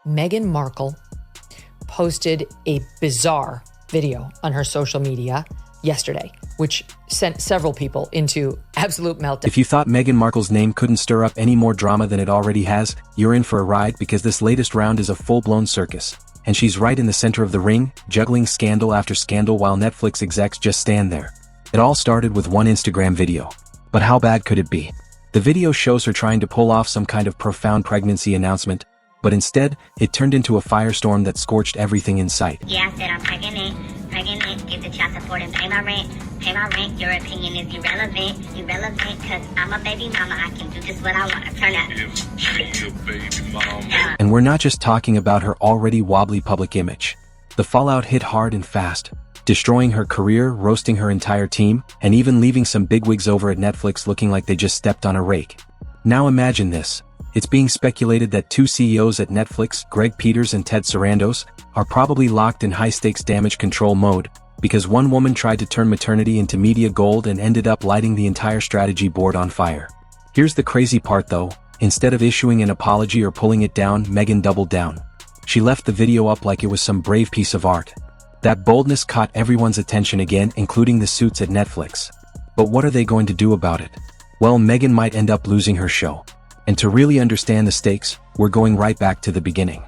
Meghan Markle posted a bizarre video on her social media yesterday, which sent several people into absolute meltdown. If you thought Meghan Markle's name couldn't stir up any more drama than it already has, you're in for a ride, because this latest round is a full-blown circus. And she's right in the center of the ring, juggling scandal after scandal while Netflix execs just stand there. It all started with one Instagram video. But how bad could it be? The video shows her trying to pull off some kind of profound pregnancy announcement, but instead, it turned into a firestorm that scorched everything in sight. Yeah, I said I'm pregnant, give the child support and pay my rent, your opinion is irrelevant, cause I'm a baby mama, I can do just what I want, turn up. And we're not just talking about her already wobbly public image. The fallout hit hard and fast, destroying her career, roasting her entire team, and even leaving some bigwigs over at Netflix looking like they just stepped on a rake. Now imagine this. It's being speculated that two CEOs at Netflix, Greg Peters and Ted Sarandos, are probably locked in high-stakes damage control mode, because one woman tried to turn maternity into media gold and ended up lighting the entire strategy board on fire. Here's the crazy part though, instead of issuing an apology or pulling it down, Meghan doubled down. She left the video up like it was some brave piece of art. That boldness caught everyone's attention again, including the suits at Netflix. But what are they going to do about it? Well, Meghan might end up losing her show. And to really understand the stakes, we're going right back to the beginning.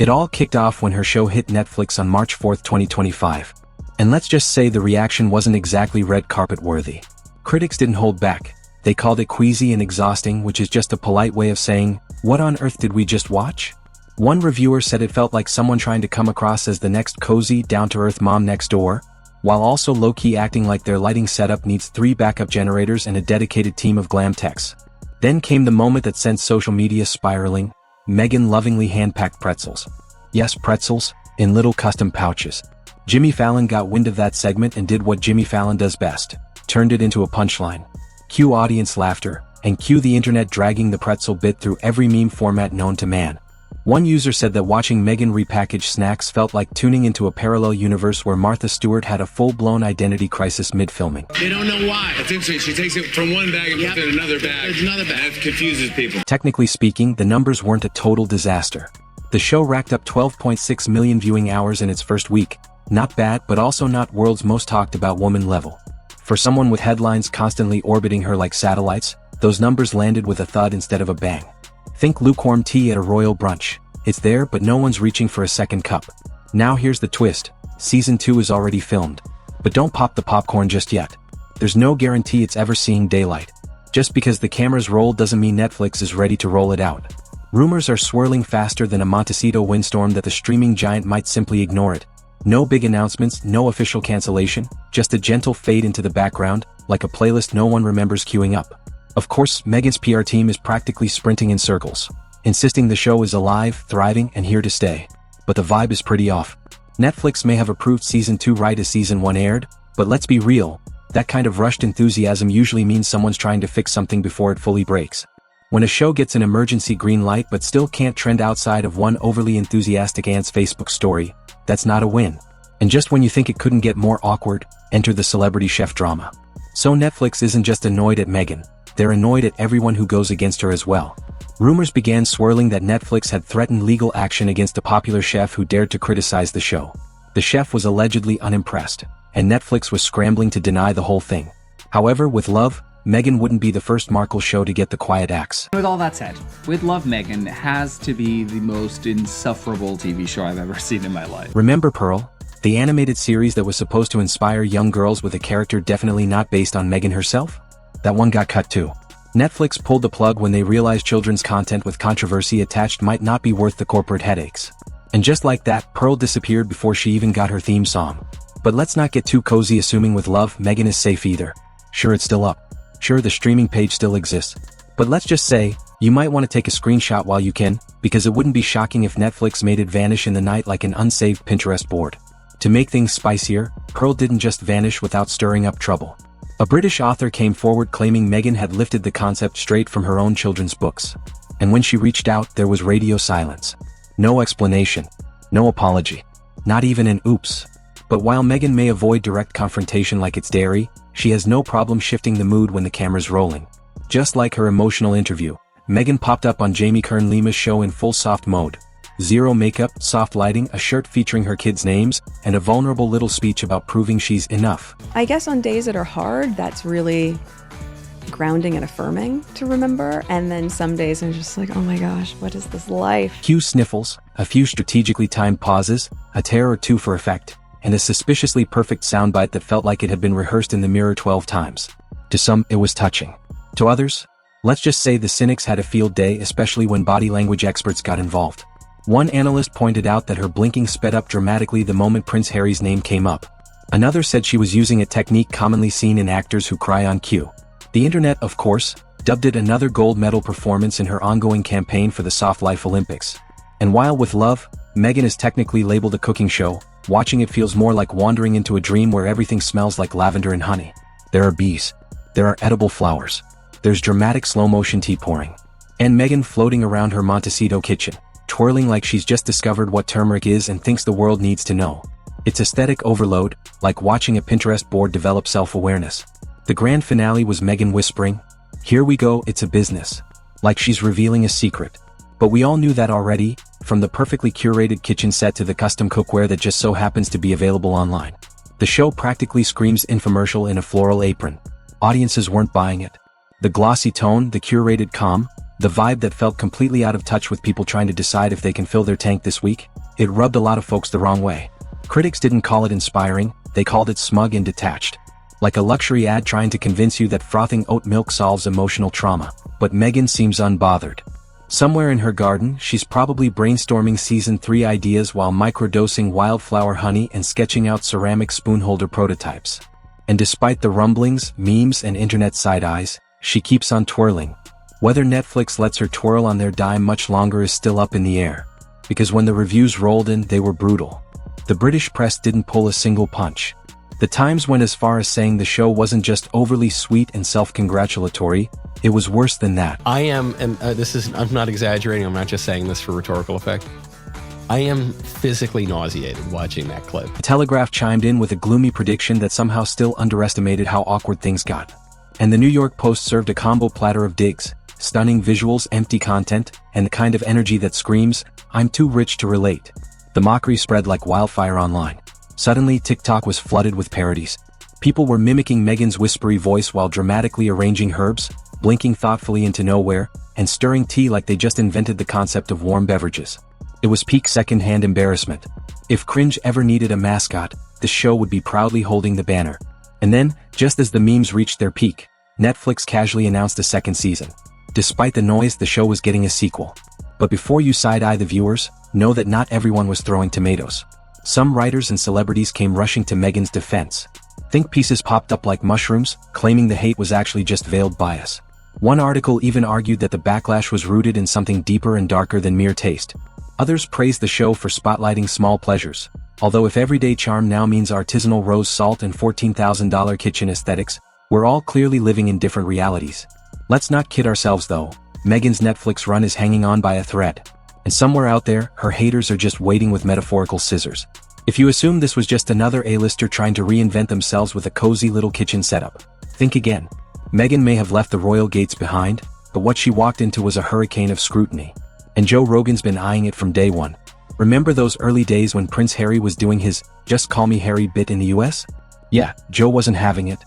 It all kicked off when her show hit Netflix on March 4, 2025. And let's just say the reaction wasn't exactly red carpet worthy. Critics didn't hold back. They called it queasy and exhausting, which is just a polite way of saying, what on earth did we just watch? One reviewer said it felt like someone trying to come across as the next cozy, down-to-earth mom next door, while also low-key acting like their lighting setup needs 3 backup generators and a dedicated team of glam techs. Then came the moment that sent social media spiraling. Meghan lovingly hand-packed pretzels. Yes, pretzels, in little custom pouches. Jimmy Fallon got wind of that segment and did what Jimmy Fallon does best, turned it into a punchline. Cue audience laughter, and cue the internet dragging the pretzel bit through every meme format known to man. One user said that watching Meghan repackage snacks felt like tuning into a parallel universe where Martha Stewart had a full-blown identity crisis mid-filming. They don't know why. It's interesting. She takes it from one bag and puts it in another bag. There's another bag. That confuses people. Technically speaking, the numbers weren't a total disaster. The show racked up 12.6 million viewing hours in its first week. Not bad, but also not world's most talked about woman level. For someone with headlines constantly orbiting her like satellites, those numbers landed with a thud instead of a bang. Think lukewarm tea at a royal brunch. It's there, but no one's reaching for a second cup. Now here's the twist. Season 2 is already filmed. But don't pop the popcorn just yet. There's no guarantee it's ever seeing daylight. Just because the cameras roll doesn't mean Netflix is ready to roll it out. Rumors are swirling faster than a Montecito windstorm that the streaming giant might simply ignore it. No big announcements, no official cancellation, just a gentle fade into the background, like a playlist no one remembers queuing up. Of course, Meghan's PR team is practically sprinting in circles, insisting the show is alive, thriving, and here to stay. But the vibe is pretty off. Netflix may have approved Season 2 right as Season 1 aired, but let's be real, that kind of rushed enthusiasm usually means someone's trying to fix something before it fully breaks. When a show gets an emergency green light but still can't trend outside of one overly enthusiastic aunt's Facebook story, that's not a win. And just when you think it couldn't get more awkward, enter the celebrity chef drama. So Netflix isn't just annoyed at Meghan. They're annoyed at everyone who goes against her as well. Rumors began swirling that Netflix had threatened legal action against a popular chef who dared to criticize the show. The chef was allegedly unimpressed, and Netflix was scrambling to deny the whole thing. However, with Love, Meghan wouldn't be the first Markle show to get the quiet axe. With all that said, With Love, Meghan has to be the most insufferable TV show I've ever seen in my life. Remember Pearl? The animated series that was supposed to inspire young girls with a character definitely not based on Meghan herself? That one got cut too. Netflix pulled the plug when they realized children's content with controversy attached might not be worth the corporate headaches. And just like that, Pearl disappeared before she even got her theme song. But let's not get too cozy assuming With Love, Meghan is safe either. Sure, it's still up. Sure, the streaming page still exists. But let's just say, you might want to take a screenshot while you can, because it wouldn't be shocking if Netflix made it vanish in the night like an unsaved Pinterest board. To make things spicier, Pearl didn't just vanish without stirring up trouble. A British author came forward claiming Meghan had lifted the concept straight from her own children's books. And when she reached out, there was radio silence. No explanation. No apology. Not even an oops. But while Meghan may avoid direct confrontation like it's dairy, she has no problem shifting the mood when the camera's rolling. Just like her emotional interview, Meghan popped up on Jamie Kern Lima's show in full soft mode. Zero makeup, soft lighting, a shirt featuring her kids' names, and a vulnerable little speech about proving she's enough. I guess on days that are hard, that's really grounding and affirming to remember. And then some days I'm just like, oh my gosh, what is this life? Cue sniffles, a few strategically timed pauses, a tear or two for effect, and a suspiciously perfect soundbite that felt like it had been rehearsed in the mirror 12 times. To some, it was touching. To others, let's just say the cynics had a field day, especially when body language experts got involved. One analyst pointed out that her blinking sped up dramatically the moment Prince Harry's name came up. Another said she was using a technique commonly seen in actors who cry on cue. The internet, of course, dubbed it another gold medal performance in her ongoing campaign for the Soft Life Olympics. And while with Love, Meghan is technically labeled a cooking show, watching it feels more like wandering into a dream where everything smells like lavender and honey. There are bees. There are edible flowers. There's dramatic slow-motion tea pouring. And Meghan floating around her Montecito kitchen, twirling like she's just discovered what turmeric is and thinks the world needs to know. It's aesthetic overload, like watching a Pinterest board develop self-awareness. The grand finale was Meghan whispering, "Here we go, it's a business." Like she's revealing a secret. But we all knew that already, from the perfectly curated kitchen set to the custom cookware that just so happens to be available online. The show practically screams infomercial in a floral apron. Audiences weren't buying it. The glossy tone, the curated calm, the vibe that felt completely out of touch with people trying to decide if they can fill their tank this week, it rubbed a lot of folks the wrong way. Critics didn't call it inspiring, they called it smug and detached. Like a luxury ad trying to convince you that frothing oat milk solves emotional trauma. But Meghan seems unbothered. Somewhere in her garden, she's probably brainstorming season 3 ideas while microdosing wildflower honey and sketching out ceramic spoonholder prototypes. And despite the rumblings, memes, and internet side-eyes, she keeps on twirling. Whether Netflix lets her twirl on their dime much longer is still up in the air. Because when the reviews rolled in, they were brutal. The British press didn't pull a single punch. The Times went as far as saying the show wasn't just overly sweet and self-congratulatory, it was worse than that. I'm not exaggerating, I'm not just saying this for rhetorical effect. I am physically nauseated watching that clip. The Telegraph chimed in with a gloomy prediction that somehow still underestimated how awkward things got. And the New York Post served a combo platter of digs, stunning visuals, empty content, and the kind of energy that screams, "I'm too rich to relate." The mockery spread like wildfire online. Suddenly, TikTok was flooded with parodies. People were mimicking Meghan's whispery voice while dramatically arranging herbs, blinking thoughtfully into nowhere, and stirring tea like they just invented the concept of warm beverages. It was peak second-hand embarrassment. If cringe ever needed a mascot, the show would be proudly holding the banner. And then, just as the memes reached their peak, Netflix casually announced a second season. Despite the noise, the show was getting a sequel. But before you side-eye the viewers, know that not everyone was throwing tomatoes. Some writers and celebrities came rushing to Meghan's defense. Think pieces popped up like mushrooms, claiming the hate was actually just veiled bias. One article even argued that the backlash was rooted in something deeper and darker than mere taste. Others praised the show for spotlighting small pleasures. Although if everyday charm now means artisanal rose salt and $14,000 kitchen aesthetics, we're all clearly living in different realities. Let's not kid ourselves though, Meghan's Netflix run is hanging on by a thread. And somewhere out there, her haters are just waiting with metaphorical scissors. If you assume this was just another A-lister trying to reinvent themselves with a cozy little kitchen setup, think again. Meghan may have left the royal gates behind, but what she walked into was a hurricane of scrutiny. And Joe Rogan's been eyeing it from day one. Remember those early days when Prince Harry was doing his "Just Call Me Harry" bit in the US? Yeah, Joe wasn't having it.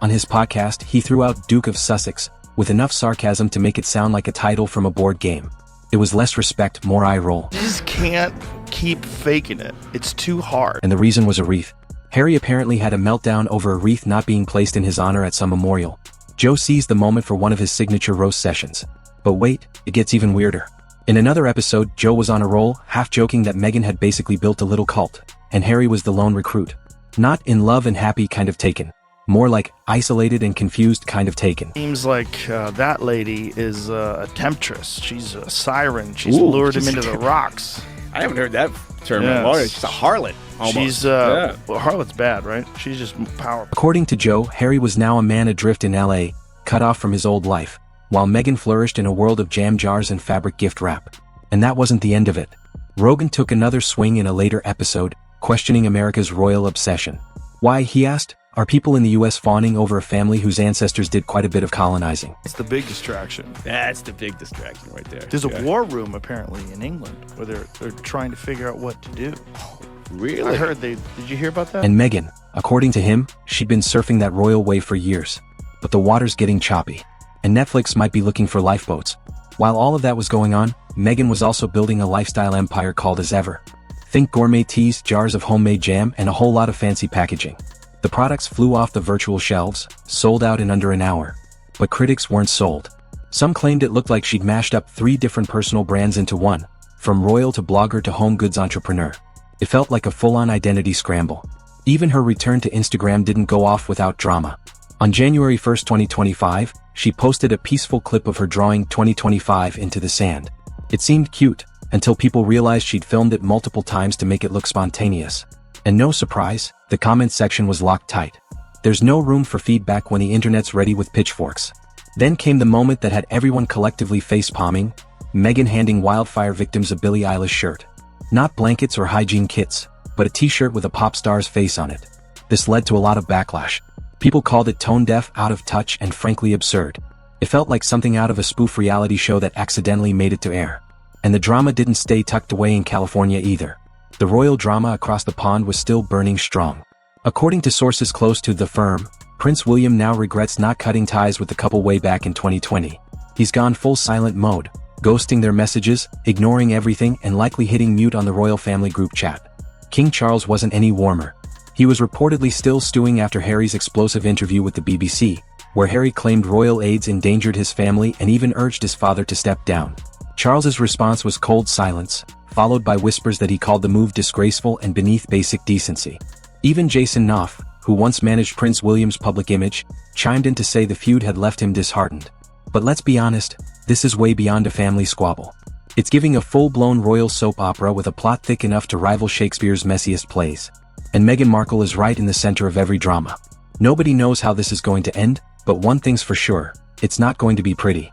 On his podcast, he threw out Duke of Sussex, with enough sarcasm to make it sound like a title from a board game. It was less respect, more eye roll. You just can't keep faking it. It's too hard. And the reason was a wreath. Harry apparently had a meltdown over a wreath not being placed in his honor at some memorial. Joe seized the moment for one of his signature roast sessions. But wait, it gets even weirder. In another episode, Joe was on a roll, half joking that Meghan had basically built a little cult, and Harry was the lone recruit. Not in love and happy kind of taken. More like isolated and confused kind of taken. Seems like that lady is a temptress. She's a siren. She's lured him into the rocks. I haven't heard that term in a while. She's a harlot. Almost. Well, harlot's bad, right? She's just powerful. According to Joe, Harry was now a man adrift in LA, cut off from his old life, while Meghan flourished in a world of jam jars and fabric gift wrap. And that wasn't the end of it. Rogan took another swing in a later episode, questioning America's royal obsession. Why, he asked, Are people in the US fawning over a family whose ancestors did quite a bit of colonizing? It's the big distraction. That's the big distraction right there. There's a war room apparently in England where they're trying to figure out what to do. Really? I heard did you hear about that? And Meghan, according to him, she'd been surfing that royal wave for years. But the water's getting choppy. And Netflix might be looking for lifeboats. While all of that was going on, Meghan was also building a lifestyle empire called As Ever. Think gourmet teas, jars of homemade jam, and a whole lot of fancy packaging. The products flew off the virtual shelves, sold out in under an hour. But critics weren't sold. Some claimed it looked like she'd mashed up 3 different personal brands into one, from royal to blogger to home goods entrepreneur. It felt like a full-on identity scramble. Even her return to Instagram didn't go off without drama. On January 1, 2025, she posted a peaceful clip of her drawing 2025 into the sand. It seemed cute, until people realized she'd filmed it multiple times to make it look spontaneous. And no surprise, the comment section was locked tight. There's no room for feedback when the internet's ready with pitchforks. Then came the moment that had everyone collectively face-palming, Meghan handing wildfire victims a Billie Eilish shirt. Not blankets or hygiene kits, but a t-shirt with a pop star's face on it. This led to a lot of backlash. People called it tone-deaf, out of touch, and frankly absurd. It felt like something out of a spoof reality show that accidentally made it to air. And the drama didn't stay tucked away in California either. The royal drama across the pond was still burning strong. According to sources close to the firm, Prince William now regrets not cutting ties with the couple way back in 2020. He's gone full silent mode, ghosting their messages, ignoring everything, and likely hitting mute on the royal family group chat. King Charles wasn't any warmer. He was reportedly still stewing after Harry's explosive interview with the BBC, where Harry claimed royal aides endangered his family and even urged his father to step down. Charles's response was cold silence, followed by whispers that he called the move disgraceful and beneath basic decency. Even Jason Knopf, who once managed Prince William's public image, chimed in to say the feud had left him disheartened. But let's be honest, this is way beyond a family squabble. It's giving a full-blown royal soap opera with a plot thick enough to rival Shakespeare's messiest plays. And Meghan Markle is right in the center of every drama. Nobody knows how this is going to end, but one thing's for sure, it's not going to be pretty.